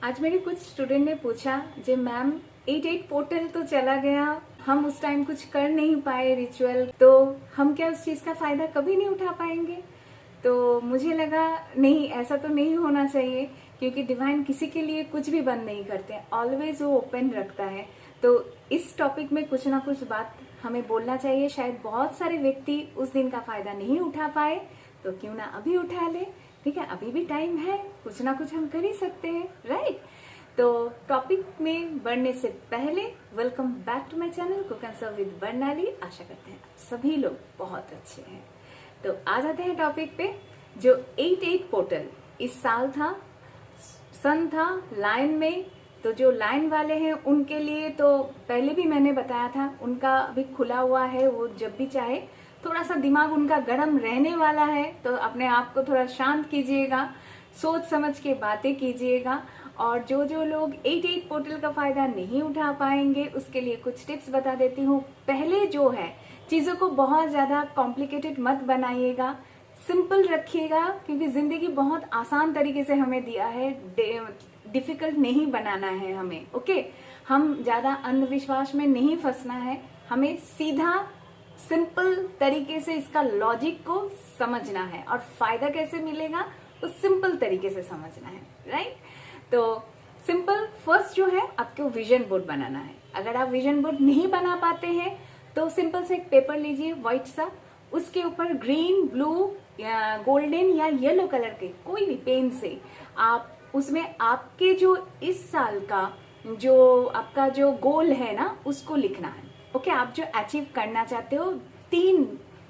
आज मेरे कुछ स्टूडेंट ने पूछा जे मैम 88 पोर्टल तो चला गया, हम उस टाइम कुछ कर नहीं पाए रिचुअल, तो हम क्या उस चीज का फायदा कभी नहीं उठा पाएंगे। तो मुझे लगा नहीं, ऐसा तो नहीं होना चाहिए, क्योंकि डिवाइन किसी के लिए कुछ भी बंद नहीं करते, ऑलवेज वो ओपन रखता है। तो इस टॉपिक में कुछ ना कुछ बात हमें बोलना चाहिए। शायद बहुत सारे व्यक्ति उस दिन का फायदा नहीं उठा पाए, तो क्यों ना अभी उठा ले। ठीक है, अभी भी टाइम है, कुछ ना कुछ हम कर ही सकते हैं, राइट। तो टॉपिक में बढ़ने से पहले welcome back to my channel cook and serve with Barnali. आशा करते हैं आप सभी लोग बहुत अच्छे हैं। तो आ जाते हैं टॉपिक पे। जो 88 पोर्टल इस साल था, सन था लाइन में, तो जो लाइन वाले हैं उनके लिए तो पहले भी मैंने बताया था, उनका अभी खुला हुआ है। वो जब भी चाहे, थोड़ा सा दिमाग उनका गर्म रहने वाला है, तो अपने आप को थोड़ा शांत कीजिएगा, सोच समझ के बातें कीजिएगा। और जो जो लोग 88 पोर्टल का फायदा नहीं उठा पाएंगे, उसके लिए कुछ टिप्स बता देती हूँ। पहले जो है, चीजों को बहुत ज्यादा कॉम्प्लिकेटेड मत बनाइएगा, सिंपल रखिएगा, क्योंकि जिंदगी बहुत आसान तरीके से हमें दिया है, डिफिकल्ट नहीं बनाना है हमें। ओके, हम ज्यादा अंधविश्वास में नहीं फंसना है, हमें सीधा सिंपल तरीके से इसका लॉजिक को समझना है, और फायदा कैसे मिलेगा उस सिंपल तरीके से समझना है, राइट। तो सिंपल फर्स्ट जो है, आपको विजन बोर्ड बनाना है। अगर आप विजन बोर्ड नहीं बना पाते हैं तो सिंपल से एक पेपर लीजिए व्हाइट सा, उसके ऊपर ग्रीन, ब्लू, गोल्डन या येलो कलर के कोई भी पेन से आप उसमें आपके जो इस साल का जो आपका जो गोल है ना, उसको लिखना है। ओके, आप जो अचीव करना चाहते हो, 3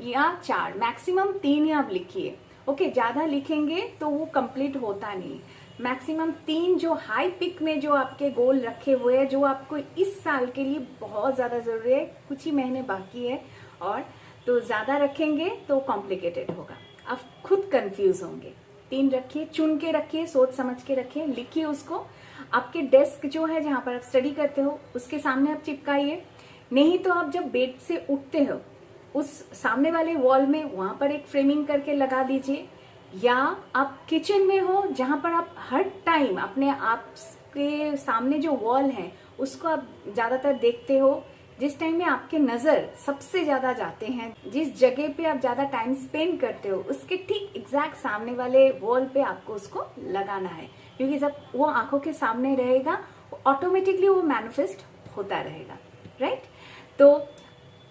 या 4, मैक्सिमम 3 आप लिखिए। ओके, ज्यादा लिखेंगे तो वो कंप्लीट होता नहीं। मैक्सिमम 3 जो हाई पिक में जो आपके गोल रखे हुए हैं, जो आपको इस साल के लिए बहुत ज्यादा जरूरी है, कुछ ही महीने बाकी है, और तो ज्यादा रखेंगे तो कॉम्प्लिकेटेड होगा, आप खुद कंफ्यूज होंगे। 3 रखिए, चुन के रखिए, सोच समझ के रखिए, लिखिए उसको। आपके डेस्क जो है, जहां पर आप स्टडी करते हो, उसके सामने आप चिपकाइए। नहीं तो आप जब बेड से उठते हो, उस सामने वाले वॉल में वहां पर एक फ्रेमिंग करके लगा दीजिए। या आप किचन में हो, जहां पर आप हर टाइम अपने आप के सामने जो वॉल है उसको आप ज्यादातर देखते हो, जिस टाइम में आपके नजर सबसे ज्यादा जाते हैं, जिस जगह पे आप ज्यादा टाइम स्पेंड करते हो, उसके ठीक एग्जैक्ट सामने वाले वॉल पे आपको उसको लगाना है। क्योंकि जब वो आंखों के सामने रहेगा, ऑटोमेटिकली वो मैनिफेस्ट होता रहेगा, राइट। तो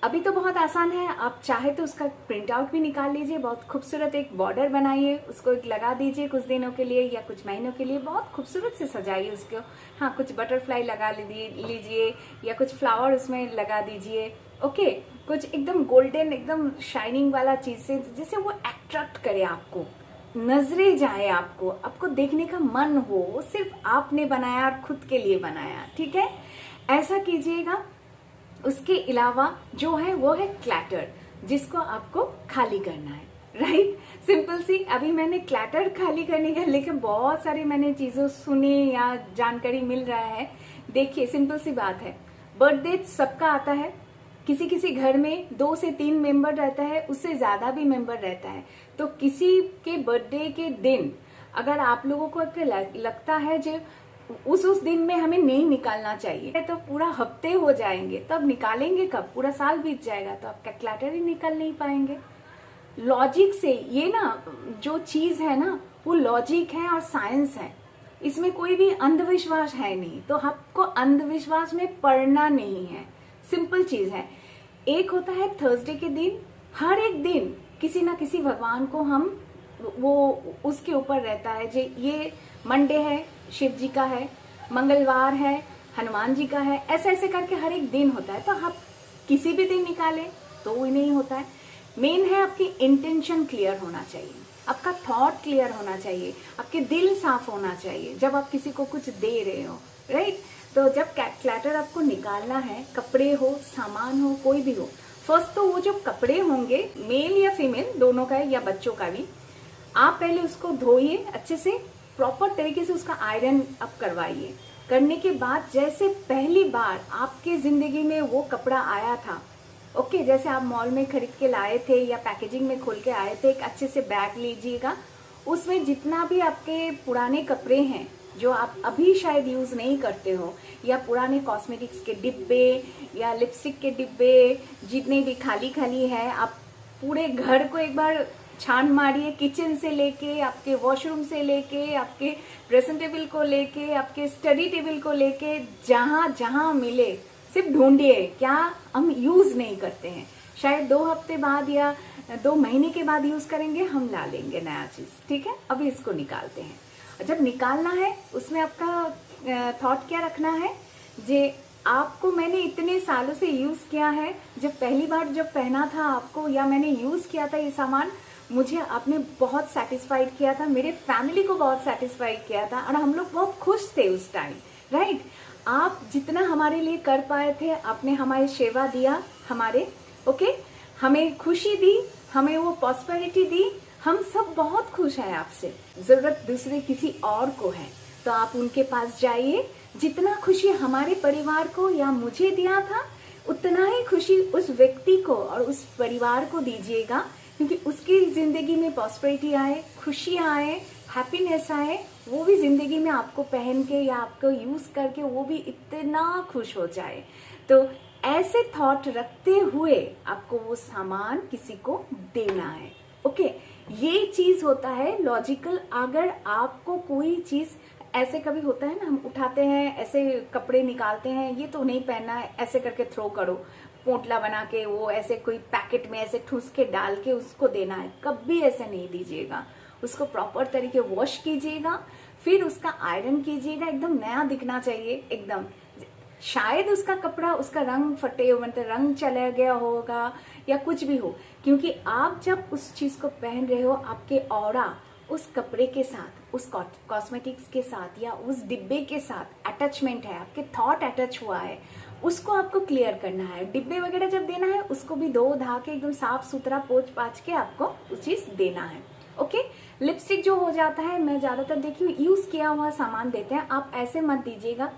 अभी तो बहुत आसान है, आप चाहे तो उसका प्रिंट आउट भी निकाल लीजिए, बहुत खूबसूरत एक बॉर्डर बनाइए, उसको एक लगा दीजिए कुछ दिनों के लिए या कुछ महीनों के लिए, बहुत खूबसूरत से सजाइए उसको। हाँ, कुछ बटरफ्लाई लगा लीजिए या कुछ फ्लावर उसमें लगा दीजिए। ओके, कुछ एकदम गोल्डन, एकदम शाइनिंग वाला चीज से, जिससे वो अट्रैक्ट करे आपको, नजरे जाए, आपको देखने का मन हो, वो सिर्फ आपने बनाया और खुद के लिए बनाया। ठीक है, ऐसा कीजिएगा। उसके अलावा जो है वो है क्लैटर, जिसको आपको खाली करना है, राइट। सिंपल सी, अभी मैंने क्लैटर खाली करने के लेके बहुत सारी मैंने चीजों सुनी या जानकारी मिल रहा है। देखिए, सिंपल सी बात है, बर्थडे सबका आता है, किसी किसी घर में 2 से 3 मेंबर रहता है, उससे ज्यादा भी मेंबर रहता है। तो किसी के बर्थडे के दिन अगर आप लोगों को लगता है जो उस दिन में हमें नहीं निकालना चाहिए, तो पूरा हफ्ते हो जाएंगे, तब निकालेंगे कब? पूरा साल बीत जाएगा, तो आप कैलकुलेटर ही निकाल नहीं पाएंगे। लॉजिक से ये ना जो चीज है ना, वो लॉजिक है और साइंस है, इसमें कोई भी अंधविश्वास है नहीं। तो आपको अंधविश्वास में पड़ना नहीं है, सिंपल चीज है। एक होता है थर्सडे के दिन, हर एक दिन किसी ना किसी भगवान को हम वो उसके ऊपर रहता है। जो ये मंडे है, शिव जी का है, मंगलवार है, हनुमान जी का है, ऐसे ऐसे करके हर एक दिन होता है। तो आप किसी भी दिन निकालें तो वो नहीं होता है। मेन है आपकी इंटेंशन क्लियर होना चाहिए, आपका थॉट क्लियर होना चाहिए, आपके दिल साफ होना चाहिए जब आप किसी को कुछ दे रहे हो, राइट। तो जब क्लैटर आपको निकालना है, कपड़े हो, सामान हो, कोई भी हो, फर्स्ट तो वो जो कपड़े होंगे, मेल या फीमेल दोनों का है, या बच्चों का भी, आप पहले उसको धोइए अच्छे से, प्रॉपर तरीके से उसका आयरन अप करवाइए। करने के बाद जैसे पहली बार आपके जिंदगी में वो कपड़ा आया था, ओके, जैसे आप मॉल में खरीद के लाए थे या पैकेजिंग में खोल के आए थे, एक अच्छे से बैग लीजिएगा, उसमें जितना भी आपके पुराने कपड़े हैं जो आप अभी शायद यूज़ नहीं करते हो, या पुराने कॉस्मेटिक्स के डिब्बे या लिपस्टिक के डिब्बे जितने भी खाली खाली है, आप पूरे घर को एक बार छान मारिए, किचन से लेके आपके वॉशरूम से लेके आपके ड्रेसिंग टेबल को लेके आपके स्टडी टेबल को लेके जहाँ जहाँ मिले सिर्फ ढूंढिए क्या हम यूज़ नहीं करते हैं। शायद 2 हफ्ते बाद या 2 महीने के बाद यूज़ करेंगे, हम ला लेंगे नया चीज़, ठीक है। अभी इसको निकालते हैं। जब निकालना है उसमें आपका थॉट क्या रखना है, जे आपको मैंने इतने सालों से यूज़ किया है, जब पहली बार जब पहना था आपको या मैंने यूज़ किया था ये सामान, मुझे आपने बहुत सेटिस्फाइड किया था, मेरे फैमिली को बहुत सेटिस्फाइड किया था और हम लोग बहुत खुश थे उस टाइम, राइट। आप जितना हमारे लिए कर पाए थे, आपने हमारी सेवा दिया, हमारे ओके, हमें खुशी दी, हमें वो प्रॉस्पेरिटी दी, हम सब बहुत खुश हैं आपसे। ज़रूरत दूसरे किसी और को है तो आप उनके पास जाइए। जितना खुशी हमारे परिवार को या मुझे दिया था, उतना ही खुशी उस व्यक्ति को और उस परिवार को दीजिएगा, क्योंकि उसकी ज़िंदगी में प्रॉस्पेरिटी आए, खुशियाँ आए, हैप्पीनेस आए, वो भी ज़िंदगी में आपको पहन के या आपको यूज़ करके वो भी इतना खुश हो जाए। तो ऐसे थॉट रखते हुए आपको वो सामान किसी को देना है, ओके। ये चीज़ होता है लॉजिकल। अगर आपको कोई चीज़ ऐसे कभी होता है ना, हम उठाते हैं ऐसे कपड़े निकालते हैं, ये तो नहीं पहनना है, ऐसे करके थ्रो करो, पोटला बना के वो ऐसे कोई पैकेट में ऐसे ठूस के डाल के उसको देना है, कभी ऐसे नहीं दीजिएगा। उसको प्रॉपर तरीके वॉश कीजिएगा, फिर उसका आयरन कीजिएगा, एकदम नया दिखना चाहिए एकदम। शायद उसका कपड़ा, उसका रंग फटे, मतलब रंग चला गया होगा या कुछ भी हो, क्योंकि आप जब उस चीज को पहन रहे हो, आपके ऑरा उस कपड़े के साथ, उस कॉस्मेटिक्स के साथ या उस डिब्बे के साथ अटैचमेंट है, आपके थॉट अटैच हुआ है, उसको आपको क्लियर करना है। डिब्बे वगैरह जब देना है उसको भी धो धा के एकदम साफ सुथरा पोंछ पाछ के आपको वो चीज देना है, ओके। लिपस्टिक जो हो जाता है, मैं ज्यादातर देखी यूज किया हुआ सामान देते हैं, आप ऐसे मत दीजिएगा।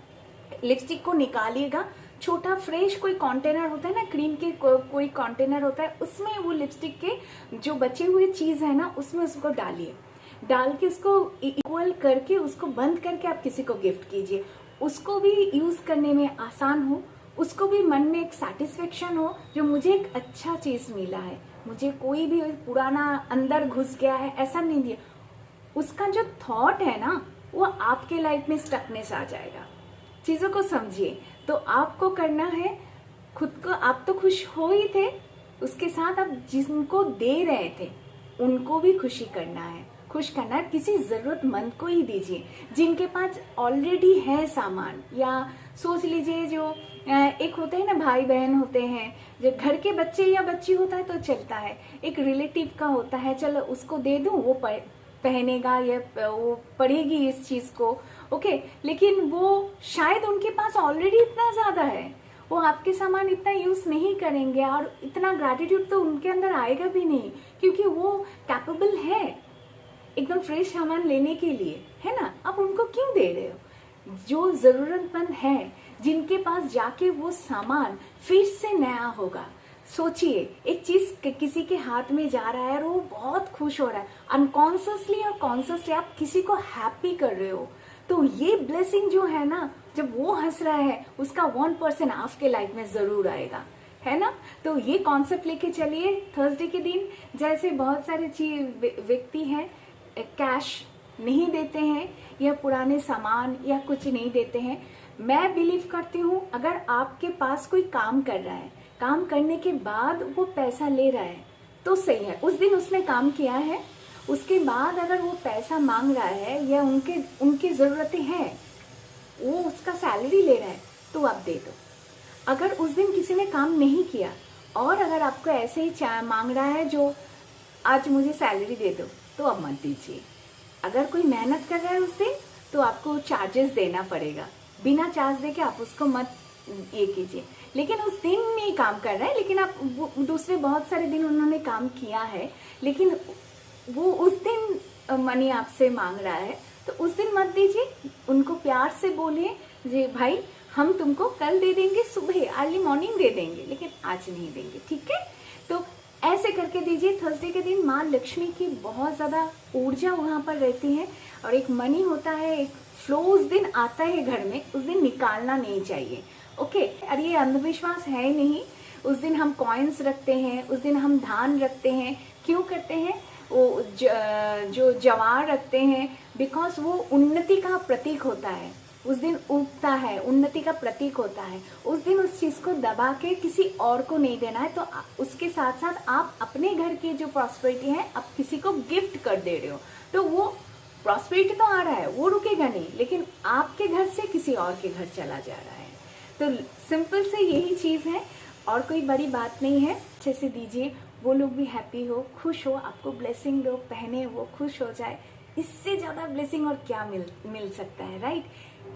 लिपस्टिक को निकालिएगा, छोटा फ्रेश कोई कंटेनर होता है ना, क्रीम के कोई कंटेनर होता है, उसमें वो लिपस्टिक के जो बचे हुए चीज है ना, उसमें उसको डालिए, डाल के उसको इक्वल करके उसको बंद करके आप किसी को गिफ्ट कीजिए। उसको भी यूज करने में आसान हो, उसको भी मन में एक सेटिस्फेक्शन हो, जो मुझे एक अच्छा चीज मिला है, मुझे कोई भी पुराना अंदर घुस गया है ऐसा नहीं दिया। उसका जो थॉट है ना, वो आपके लाइफ में स्टकनेस आ जाएगा। चीजों को समझिए। तो आपको करना है, खुद को, आप तो खुश हो ही थे, उसके साथ आप जिनको दे रहे थे उनको भी खुशी करना है, खुश करना है। किसी जरूरतमंद को ही दीजिए, जिनके पास ऑलरेडी है सामान, या सोच लीजिए जो एक होते हैं ना भाई बहन होते हैं, जो घर के बच्चे या बच्ची होता है तो चलता है, एक रिलेटिव का होता है, चलो उसको दे दूं, वो पहनेगा या वो पढ़ेगी इस चीज को, ओके। लेकिन वो शायद उनके पास ऑलरेडी इतना ज्यादा है, वो आपके सामान इतना यूज नहीं करेंगे और इतना ग्रैटिट्यूड तो उनके अंदर आएगा भी नहीं, क्योंकि वो कैपेबल है एकदम फ्रेश सामान लेने के लिए, है ना। आप उनको क्यों दे रहे हो? जो जरूरतमंद है, जिनके पास जाके वो सामान फिर से नया होगा। सोचिए, एक चीज किसी के हाथ में जा रहा है और वो बहुत खुश हो रहा है, अनकॉन्शियसली और कॉन्शियसली आप किसी को हैप्पी कर रहे हो, तो ये ब्लेसिंग जो है ना, जब वो हंस रहा है, उसका 1% आपके लाइफ में जरूर आएगा, है ना। तो ये कॉन्सेप्ट लेके चलिए। थर्सडे के दिन जैसे बहुत सारे व्यक्ति हैं कैश नहीं देते हैं या पुराने सामान या कुछ नहीं देते हैं, मैं बिलीव करती हूँ अगर आपके पास कोई काम कर रहा है, काम करने के बाद वो पैसा ले रहा है तो सही है, उस दिन उसने काम किया है, उसके बाद अगर वो पैसा मांग रहा है या उनकी ज़रूरतें हैं, वो उसका सैलरी ले रहा है तो आप दे दो। अगर उस दिन किसी ने काम नहीं किया और अगर आपको ऐसे ही मांग रहा है जो आज मुझे सैलरी दे दो, तो आप मत दीजिए। अगर कोई मेहनत कर रहा है उस दिन तो आपको चार्जेस देना पड़ेगा, बिना चार्ज देके आप उसको मत ये कीजिए। लेकिन उस दिन नहीं काम कर रहा है, लेकिन आप दूसरे बहुत सारे दिन उन्होंने काम किया है, लेकिन वो उस दिन मनी आपसे मांग रहा है, तो उस दिन मत दीजिए। उनको प्यार से बोलिए, जी भाई हम तुमको कल दे देंगे, सुबह अर्ली मॉर्निंग दे देंगे, लेकिन आज नहीं देंगे, ठीक है। तो ऐसे करके दीजिए। थर्सडे के दिन माँ लक्ष्मी की बहुत ज़्यादा ऊर्जा वहाँ पर रहती है और एक मनी होता है, एक फ्लो उस दिन आता है घर में, उस दिन निकालना नहीं चाहिए। ओके, और ये अंधविश्वास है नहीं। उस दिन हम कॉइन्स रखते हैं, उस दिन हम धान रखते हैं। क्यों करते हैं? वो जो जवार रखते हैं, बिकॉज वो उन्नति का प्रतीक होता है। उस दिन उगता है, उन्नति का प्रतीक होता है। उस दिन उस चीज को दबा के किसी और को नहीं देना है। तो उसके साथ साथ आप अपने घर की जो प्रॉस्पेरिटी है आप किसी को गिफ्ट कर दे रहे हो, तो वो प्रॉस्पेरिटी तो आ रहा है, वो रुकेगा नहीं, लेकिन आपके घर से किसी और के घर चला जा रहा है। तो सिंपल से यही चीज है, और कोई बड़ी बात नहीं है। अच्छे से दीजिए, वो लोग भी हैप्पी हो, खुश हो, आपको ब्लेसिंग दो, पहने वो खुश हो जाए। इससे ज्यादा ब्लेसिंग और क्या मिल सकता है, राइट?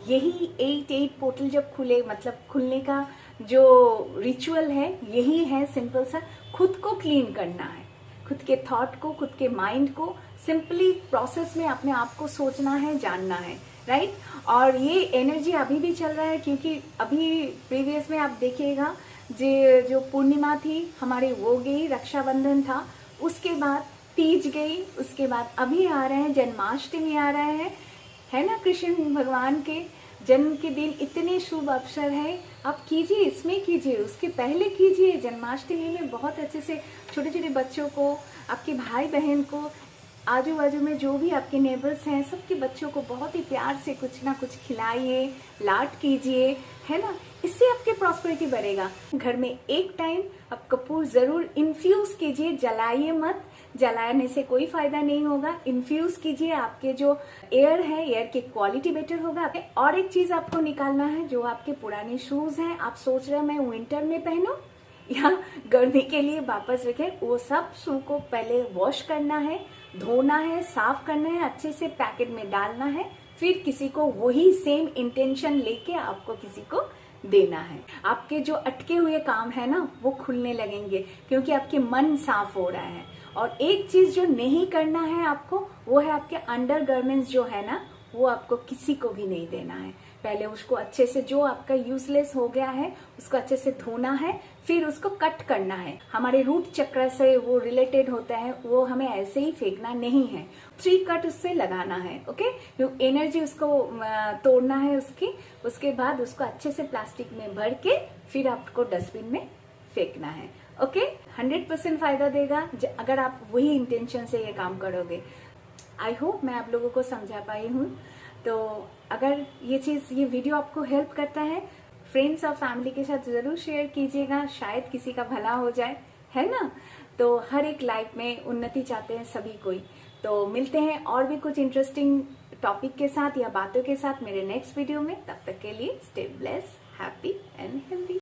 यही 8 पोर्टल जब खुले, मतलब खुलने का जो रिचुअल है यही है, सिंपल सा। खुद को क्लीन करना है, खुद के थॉट को, खुद के माइंड को सिंपली प्रोसेस में अपने आप को सोचना है, जानना है, राइट? और ये एनर्जी अभी भी चल रहा है, क्योंकि अभी प्रीवियस में आप देखिएगा जो पूर्णिमा थी हमारी वो गई, रक्षाबंधन था, उसके बाद तीज गई, उसके बाद अभी आ रहे हैं जन्माष्टमी आ रहा है ना? कृष्ण भगवान के जन्म के दिन इतने शुभ अवसर है, आप कीजिए, इसमें कीजिए, उसके पहले कीजिए। जन्माष्टमी में बहुत अच्छे से छोटे छोटे बच्चों को, आपके भाई बहन को, आजू बाजू में जो भी आपके नेबर्स हैं, सबके बच्चों को बहुत ही प्यार से कुछ ना कुछ खिलाइए, लाड कीजिए, है ना? इससे आपकी प्रॉस्पेरिटी बढ़ेगा। घर में एक टाइम आप कपूर जरूर इन्फ्यूज कीजिए, जलाइए मत, जलाने से कोई फायदा नहीं होगा। इन्फ्यूज कीजिए, आपके जो एयर है, एयर की क्वालिटी बेटर होगा। और एक चीज आपको निकालना है, जो आपके पुराने शूज हैं, आप सोच रहे हैं मैं विंटर में पहनूं या गर्मी के लिए वापस रखें, वो सब शू को पहले वॉश करना है, धोना है, साफ करना है, अच्छे से पैकेट में डालना है, फिर किसी को वही सेम इंटेंशन लेके आपको किसी को देना है। आपके जो अटके हुए काम है ना, वो खुलने लगेंगे, क्योंकि आपके मन साफ हो रहा है। और एक चीज जो नहीं करना है आपको, वो है आपके अंडर गारमेंट्स जो है ना, वो आपको किसी को भी नहीं देना है। पहले उसको अच्छे से, जो आपका यूजलेस हो गया है, उसको अच्छे से धोना है, फिर उसको कट करना है। हमारे रूट चक्र से वो रिलेटेड होता है, वो हमें ऐसे ही फेंकना नहीं है, 3 कट उससे लगाना है। ओके, एनर्जी उसको तोड़ना है उसकी। उसके बाद उसको अच्छे से प्लास्टिक में भर के फिर आपको डस्टबिन में फेंकना है। ओके, 100% फायदा देगा अगर आप वही इंटेंशन से ये काम करोगे। आई होप मैं आप लोगों को समझा पाई हूँ। तो अगर ये वीडियो आपको हेल्प करता है, फ्रेंड्स और फैमिली के साथ जरूर शेयर कीजिएगा, शायद किसी का भला हो जाए, है ना? तो हर एक लाइफ में उन्नति चाहते हैं सभी कोई। तो मिलते हैं और भी कुछ इंटरेस्टिंग टॉपिक के साथ या बातों के साथ मेरे नेक्स्ट वीडियो में। तब तक के लिए stay blessed, happy and healthy.